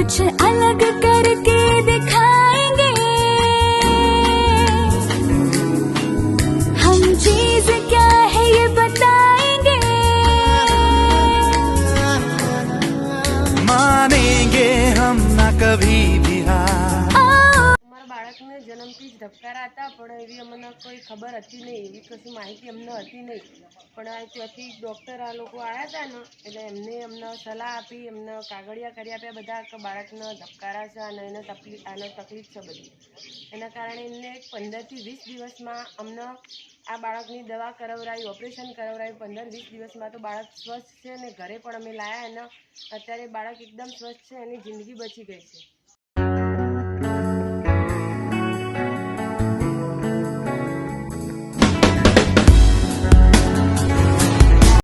कुछ अलग करके दिखाएंगे, हम चीज क्या है ये बताएंगे, मानेंगे हम ना कभी भी हार। અમારા બાળકને જન્મથી જ ધબકારા હતા, પણ એવી અમને કોઈ ખબર હતી નહીં, એવી કશી માહિતી અમને હતી નહીં. પણ આ ત્યાંથી ડૉક્ટર આ લોકો આવ્યા હતા ને, એટલે એમને અમને સલાહ આપી, એમને કાગળિયા કરી આપ્યા બધા કે બાળકને ધબકારા છે અને એને તકલીફ છે બધી. એના કારણે એમને 15 થી 20 દિવસમાં અમને આ બાળકની દવા કરાવરાવી, ઓપરેશન કરાવરાવી. 15-20 દિવસમાં તો બાળક સ્વસ્થ છે અને ઘરે પણ અમે લાવ્યા, અને અત્યારે બાળક એકદમ સ્વસ્થ છે, એની જિંદગી બચી ગઈ છે.